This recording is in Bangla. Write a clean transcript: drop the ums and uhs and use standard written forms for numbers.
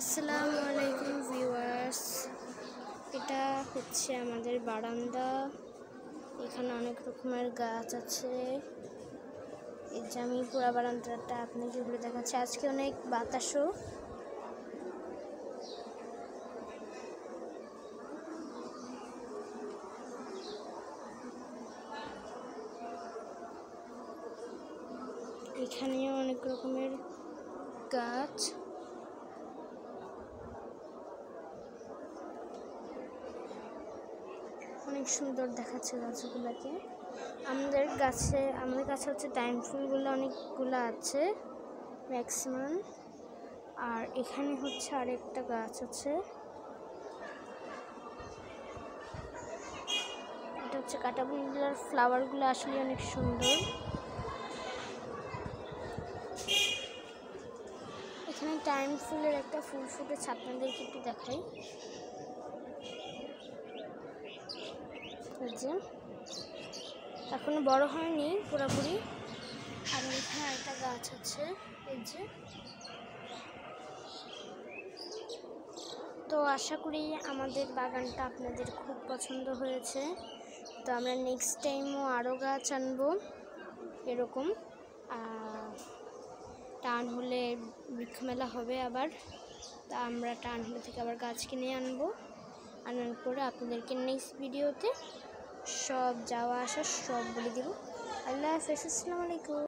আসসালামু আলাইকুম ভিউয়ার্স, এটা হচ্ছে আমাদের বারান্দা। এখানে অনেক রকমের গাছ আছে। এই যে আমি পুরো বারান্দাটা আপনাকে ঘুরে দেখাচ্ছি। আজকে অনেক বাতাসও। এখানেও অনেক রকমের গাছ। অনেক সুন্দর দেখাচ্ছে গাছগুলোকে। আমাদের কাছে হচ্ছে টাইম ফুলগুলো অনেকগুলো আছে ম্যাক্সিমাম। আর এখানে হচ্ছে আরেকটা গাছ আছে, এটা হচ্ছে কাঁটাফুলগুলোর ফ্লাওয়ারগুলো আসলে অনেক সুন্দর। এখানে টাইম ফুলের একটা ফুল ফুটেছে, আপনাদেরকে একটু দেখাই। যে এখনো বড় হয়নি পুরোপুরি। আর এখানে একটা গাছ আছে, এই যে। তো আশা করি আমাদের বাগানটা আপনাদের খুব পছন্দ হয়েছে। তো আমরা নেক্সট টাইমও আরও গাছ আনবো এরকম। টান হলে বৃক্ষ মেলা হবে আবার, তা আমরা টান হলে থেকে আবার গাছ কিনে আনার পরে আপনাদেরকে নেক্সট ভিডিওতে সব যাওয়া আসা সব বলে দেব। আল্লাহ হাফেজ, আসসালামু আলাইকুম।